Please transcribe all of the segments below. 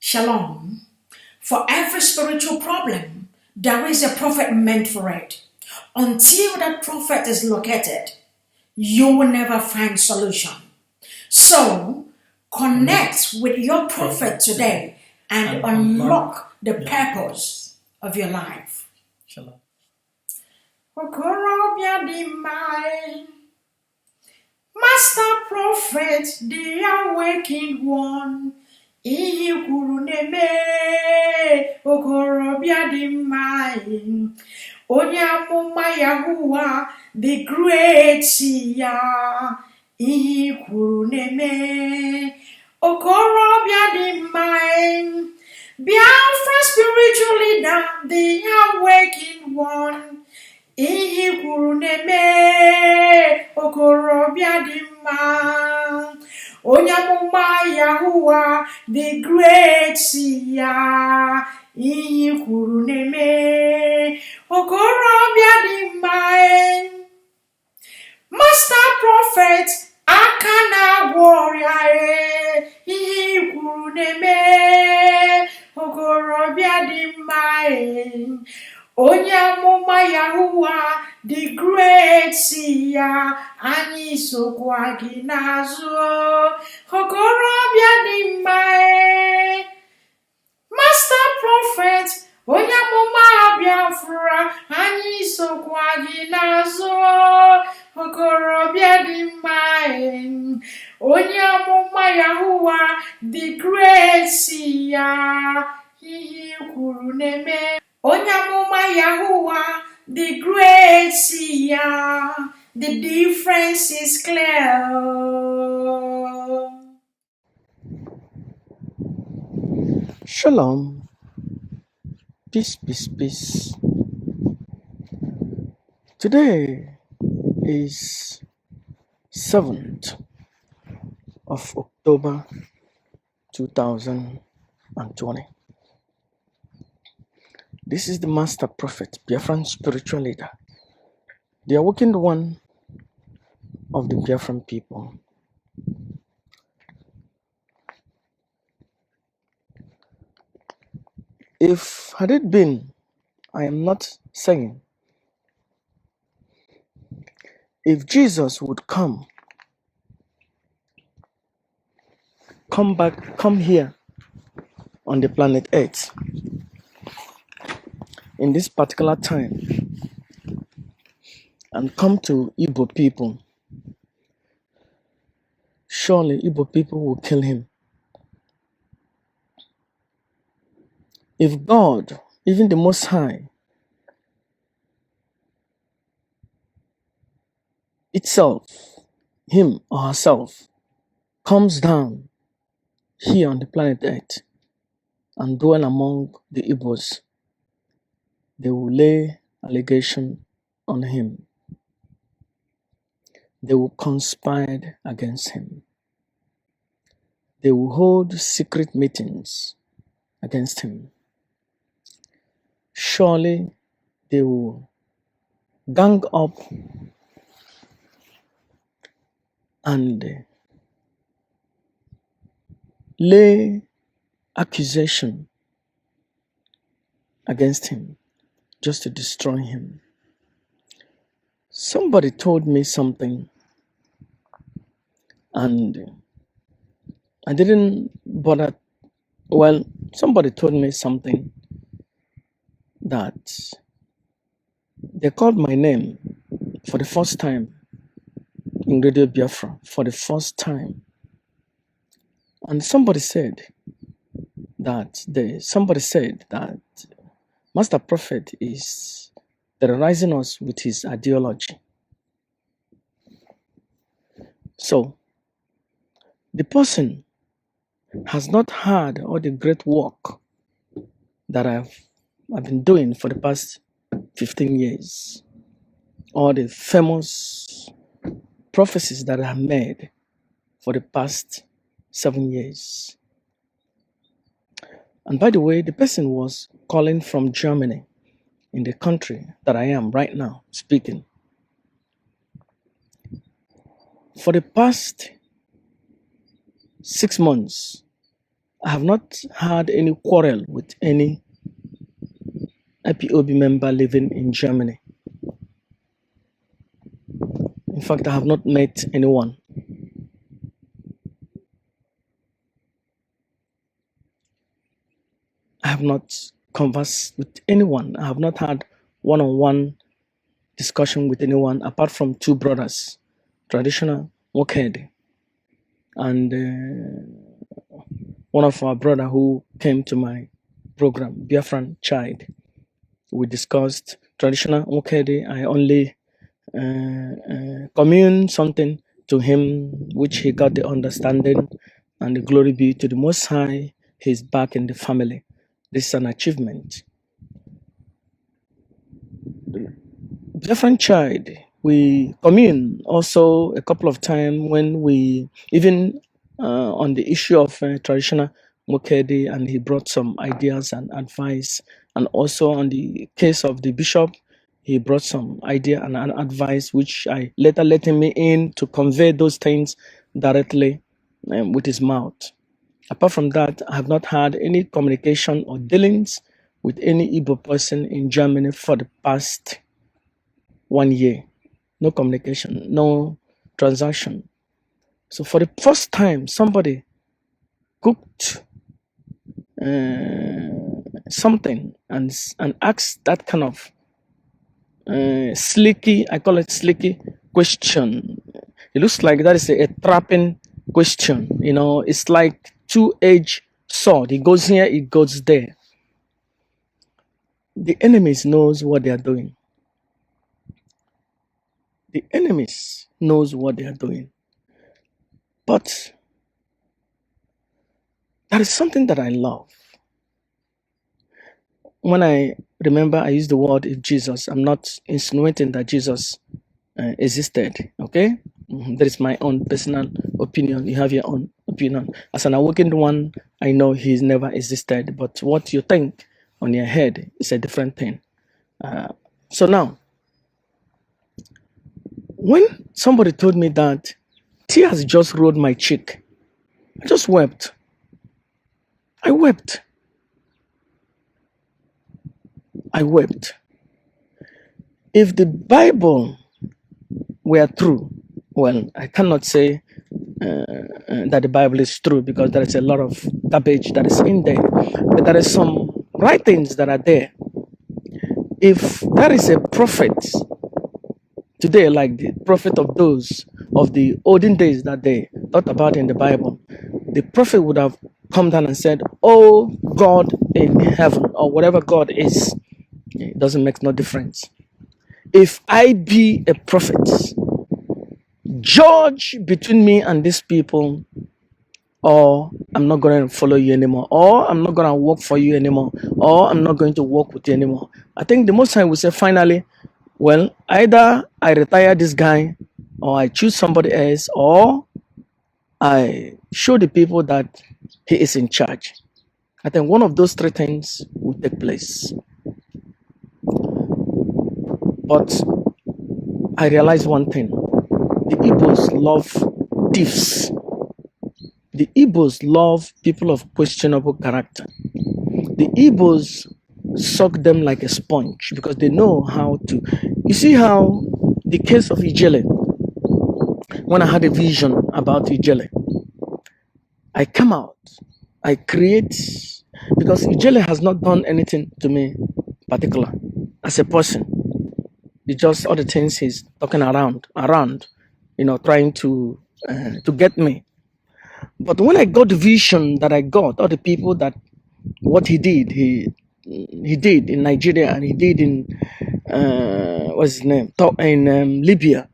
Shalom. For every spiritual problem, there is a prophet meant for it. Until that prophet is located, you will never find solution. So, connect with your prophet today and unlock the purpose of your life. Shalom. Okorobịa dị mma, Master Prophet, the awakened one, ihe kwuru na-eme. Okorobịa dị mma, onye amụma Yahuwa, the great ya, ihe kwuru na-eme. Okorobịa dị mma, Biafra spiritual leader, the awakened one, ihe kwuru na-eme. Okorobịa dị mma, onye amụma Yahuwa, the great ya, ihe kwuru na-eme. Okorobịa dị mma, Master Prophet, aka na-agwọ ọrịa, ihe kwuru na-eme. Okorobịa dị mma, onye amụma Yahuwa, the great ya, anyị sokwa gị n'azụ. Okorobịa dị mma, Master Prophet, onye amụma Biafra, anyị sokwa gị n'azụ. Okorobịa dị mma, onye amụma Yahuwa, the great ya, ihe kwuru na-eme. Onye amụma Yahuwa, the great ya, the difference is clear. Shalom. Peace, peace, peace. Today is 7th of October 2020. This is the Master Prophet, Biafran spiritual leader, the awakened one of the Biafran people. If had it been, I am not saying, if Jesus would come here on the planet Earth in this particular time and come to Igbo people, surely Igbo people will kill him. If God, even the Most High itself, him or herself, comes down here on the planet Earth and dwell among the Igbos, they will lay allegation on him. They will conspire against him. They will hold secret meetings against him. Surely they will gang up and lay accusation against him just to destroy him. Somebody told me something and I didn't bother. Well, somebody told me something that they called my name for the first time in Radio Biafra, for the first time. And somebody said that Master Prophet is terrorizing us with his ideology. So, the person has not heard all the great work that I've been doing for the past 15 years, all the famous prophecies that I have made for the past 7 years. And by the way, the person was calling from Germany, in the country that I am right now speaking. For the past 6 months, I have not had any quarrel with any IPOB member living in Germany. In fact, I have not met anyone. I have not conversed with anyone. I have not had one-on-one discussion with anyone apart from two brothers, traditional Mokedi, and one of our brother who came to my program, Biafran Child. We discussed traditional Mokedi. I only commune something to him, which he got the understanding, and the glory be to the Most High. He's back in the family. This is an achievement. Different child, we commune also a couple of times when we even on the issue of traditional Mukedi, and he brought some ideas and advice, and also on the case of the bishop, he brought some idea and an advice which I later let him in to convey those things directly with his mouth. Apart from that, I have not had any communication or dealings with any Igbo person in Germany for the past 1 year. No communication, no transaction. So for the first time, somebody cooked something and asked that kind of slicky, I call it slicky question. It looks like that is a trapping question. You know, it's like two-edged sword. It goes here, it goes there. The enemies knows what they are doing. The enemies knows what they are doing. But that is something that I love. When I remember, I use the word Jesus. I'm not insinuating that Jesus existed. Okay, that is my own personal opinion. You have your own opinion. As an awakened one, I know he's never existed. But what you think on your head is a different thing. So now, when somebody told me that, tears just rolled my cheek. I just wept. I wept. I wept. If the Bible were true, well, I cannot say that the Bible is true because there is a lot of garbage that is in there. But there is some writings that are there. If there is a prophet today, like the prophet of those of the olden days that they thought about in the Bible, the prophet would have come down and said, "Oh God in heaven," or whatever God is. It doesn't make no difference. If I be a prophet, judge between me and these people, or I'm not going to follow you anymore, or I'm not going to work for you anymore, or I'm not going to work with you anymore. I think the Most High will say finally, well, either I retire this guy, or I choose somebody else, or I show the people that he is in charge. I think one of those three things will take place. But I realize one thing. The Igbos love thieves. The Igbos love people of questionable character. The Igbos suck them like a sponge because they know how to. You see how the case of Ijele, when I had a vision about Ijele, I come out, I create, because Ijele has not done anything to me particular as a person. It's just all the things he's talking around, trying to get me. But when I got the vision that I got, all the people that what he did in Nigeria, and he did in what's his name, in Libya,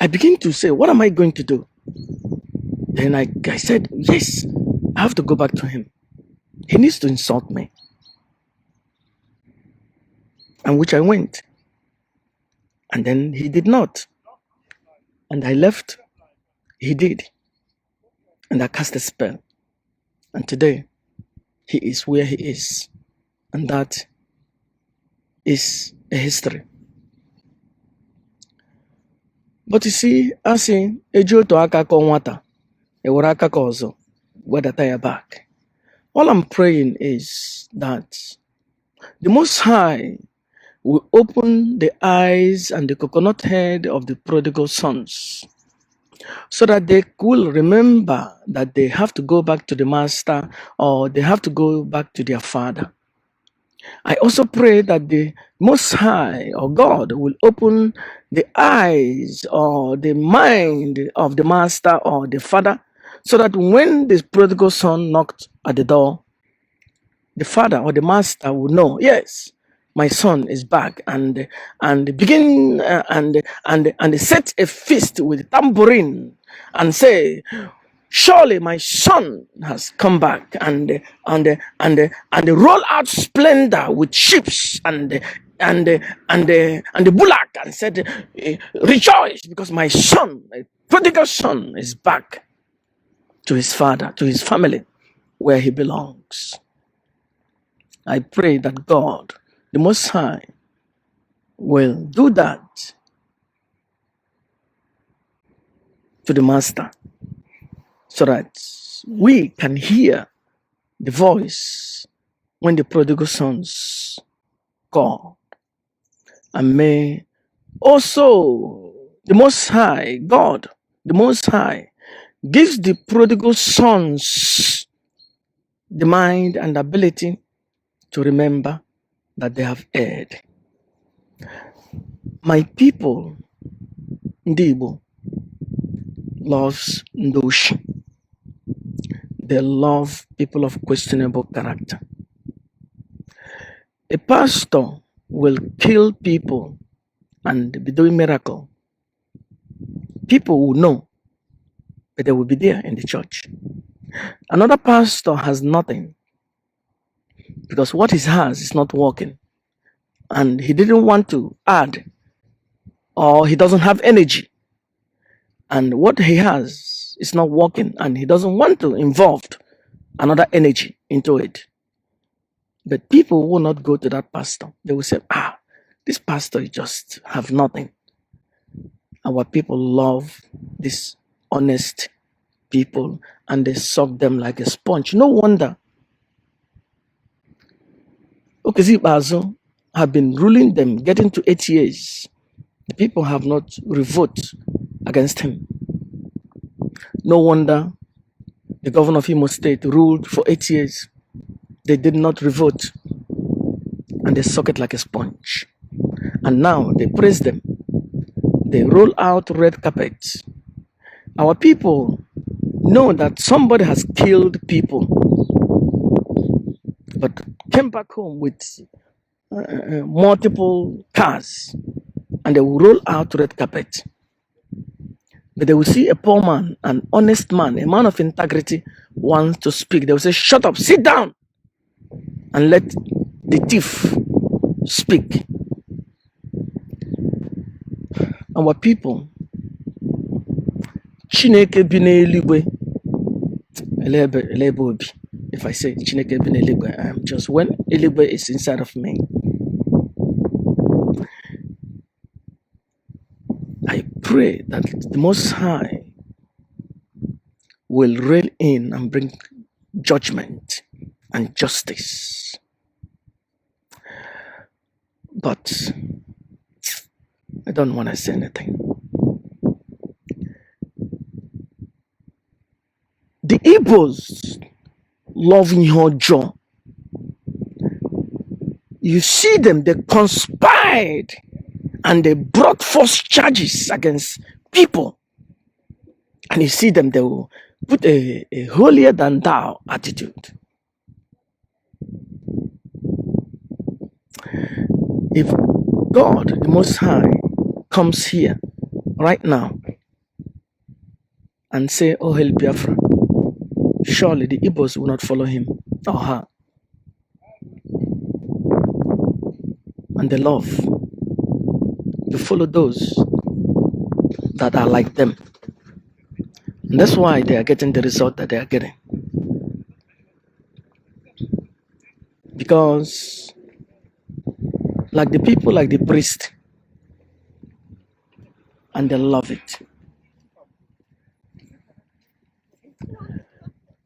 I began to say, what am I going to do? Then I said, yes, I have to go back to him. He needs to insult me. And which I went. And then he did not. And I left. He did. And I cast a spell. And today, he is where he is. And that is a history. But you see, I say, ejo to aka ko nwata, ewere aka ka ọzọ. whether they are back. All I'm praying is that the Most High will open the eyes and the coconut head of the prodigal sons so that they will remember that they have to go back to the master or they have to go back to their father. I also pray that the Most High or God will open the eyes or the mind of the master or the father so that when the prodigal son knocked at the door, the father or the master will know, yes, my son is back, and begin and set a feast with tambourine and say, surely my son has come back, and roll out splendor with ships and the bullock, and said, rejoice because my son, my prodigal son, is back to his father, to his family, where he belongs. I pray that God, the Most High, will do that to the Master so that we can hear the voice when the prodigal sons call. And may also the Most High, God, the Most High, gives the prodigal sons the mind and ability to remember that they have erred. My people, Ndibo, loves Ndoshi. They love people of questionable character. A pastor will kill people and be doing miracle. People will know, but they will be there in the church. Another pastor has nothing because what he has is not working, and he didn't want to add, or he doesn't have energy, and what he has is not working, and he doesn't want to involve another energy into it. But people will not go to that pastor. They will say, this pastor just have nothing. Our people love these honest people and they suck them like a sponge. No wonder Okezi Bazo have been ruling them, getting to 8 years. The people have not revolted against him. No wonder the governor of Imo State ruled for 8 years. They did not revolt and they suck it like a sponge. And now they praise them. They roll out red carpets. Our people know that somebody has killed people, but came back home with multiple cars, and they will roll out red carpet. But they will see a poor man, an honest man, a man of integrity wants to speak. They will say, shut up, sit down, and let the thief speak. Our people, Chineke bi n'eluigwe, elebe obi. If I say Chineke bi n'eluigwe, I am just, when eluigwe is inside of me, I pray that the Most High will reign in and bring judgment and justice. But I don't want to say anything. The Igbos love your jaw. You see them, they conspired and they brought false charges against people. And you see them, they will put a holier than thou attitude. If God, the Most High, comes here right now and say, oh, hail Biafra, surely the Igbos will not follow him or her. And they love to follow those that are like them. And that's why they are getting the result that they are getting. Because like the people, like the priest, and they love it.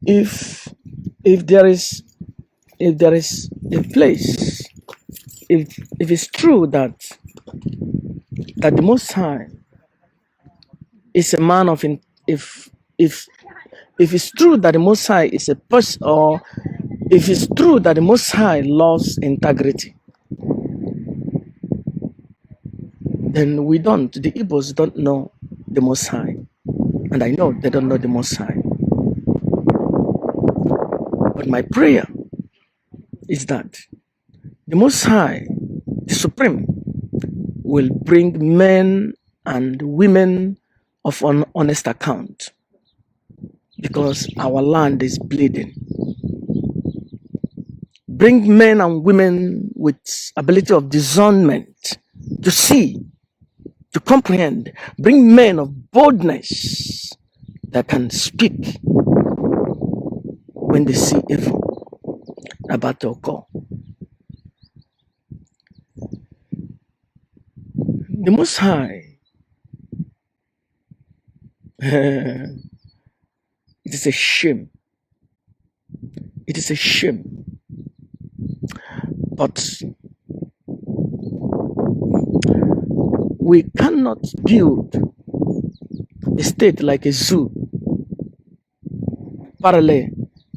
if there is a place, if it's true that the Most High is a man of if it's true that the Most High is a person, or if it's true that the Most High loves integrity, then the Igbos don't know the Most High, and I know they don't know the Most High. But my prayer is that the Most High, the Supreme, will bring men and women of an honest account, because our land is bleeding. Bring men and women with ability of discernment to see, to comprehend. Bring men of boldness that can speak when they see evil about to occur. The Most High, it is a shame. It is a shame. But we cannot build a state like a zoo, parallel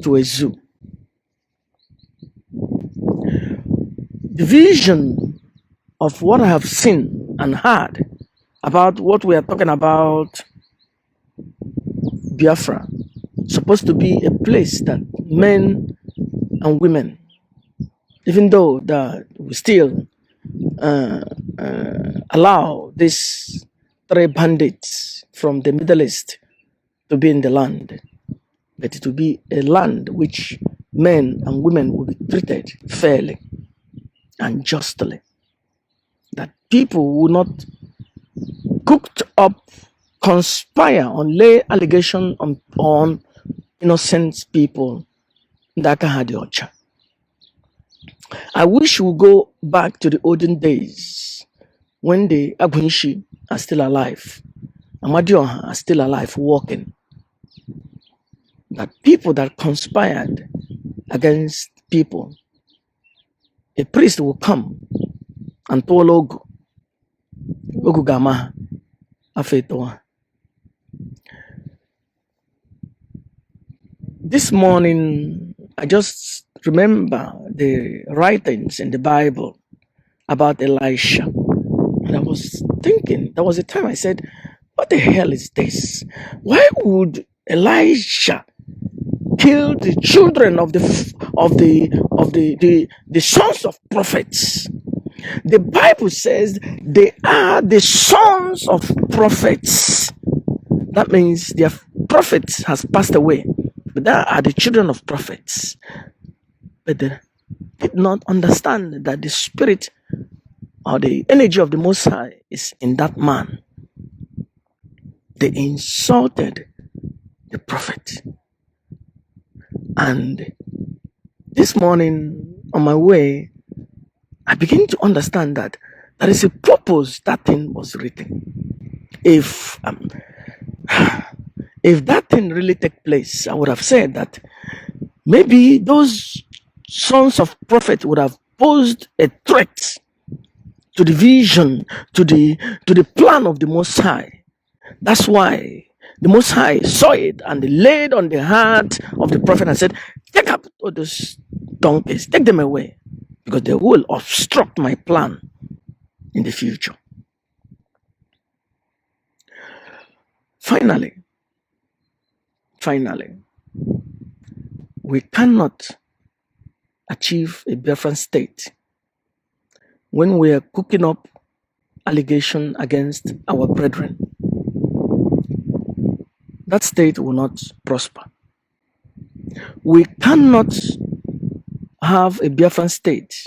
to a zoo. The vision of what I have seen and heard about what we are talking about, Biafra, supposed to be a place that men and women, even though that we still allow these 3 bandits from the Middle East to be in the land, but it will be a land which men and women will be treated fairly and justly. That people will not cooked up, conspire, and lay allegation on innocent people that can have the orchard. I wish we go back to the olden days when the Agunishi are still alive, Amadioha are still alive, walking. That people that conspired against people, a priest will come and tell Ogu Gama Afetoa. This morning, I just remember the writings in the Bible about Elisha. And I was thinking, there was a time I said, what the hell is this? Why would Elisha kill the children of the sons of prophets? The Bible says they are the sons of prophets. That means their prophets has passed away, but they are the children of prophets. But they did not understand that the spirit or the energy of the Most High is in that man. They insulted the prophet. And this morning on my way, I begin to understand that there is a purpose that thing was written. If that thing really take place, I would have said that maybe those sons of prophet would have posed a threat to the vision, to the plan of the Most High. That's why the Most High saw it and laid on the heart of the prophet and said, take up all those donkeys, take them away, because they will obstruct my plan in the future. Finally, we cannot achieve a different state when we are cooking up allegation against our brethren. That state will not prosper. We cannot have a Biafran state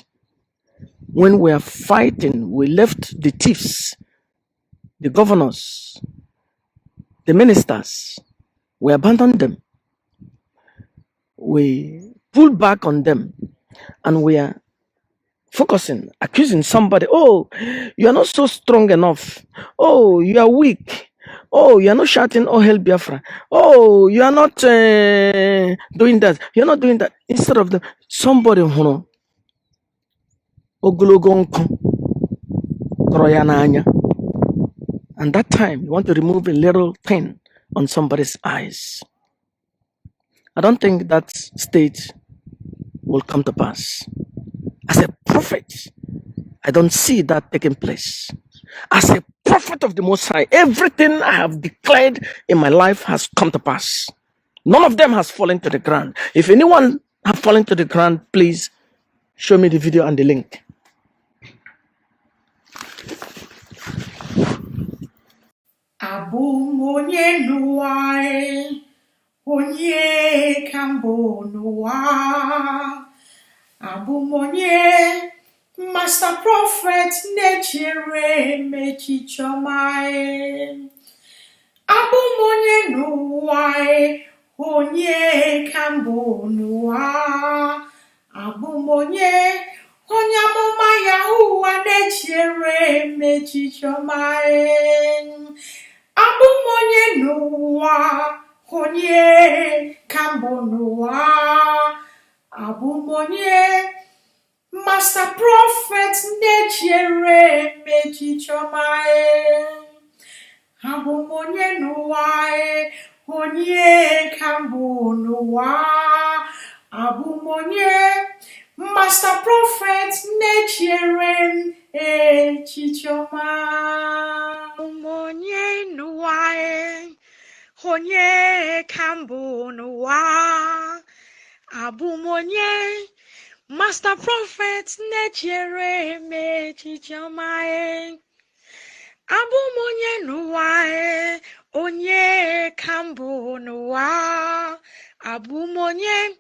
when we are fighting. We left the chiefs, the governors, the ministers. We abandoned them. We pulled back on them, and we are focusing, accusing somebody. Oh, you are not so strong enough. Oh, you are weak. Oh, you're not shouting, oh, hell Biafra. Oh, you are not doing that. You're not doing that. Instead of somebody who ogologo nkụ tọrọ ya n'anya. And that time, you want to remove a little thing on somebody's eyes. I don't think that state will come to pass. As a prophet, I don't see that taking place. As a prophet of the Most High, everything I have declared in my life has come to pass. None of them has fallen to the ground. If anyone have fallen to the ground, please show me the video and the link. Abumonye nuai, onye kambo nua. Abumonye, Master Prophet, nechere mechichomai. Abumonye nuai, onye kambo nua. Abumonye, onyamoma yahuwa nechere mechichomai. Abumonye nuwa, onye kambo nuwa. Abumonye, Master Prophet, nechere mechichomae. Abumonye nuwae, onye kambo nuwa. Abumonye, Master Prophet, nechere mechichoma. Abumonye nuwae, onye kambo nuwa. Abumonye, Master Prophet, nechere mechichamae. Abumonye nuwae, onye kambo nuwa. Abumonye,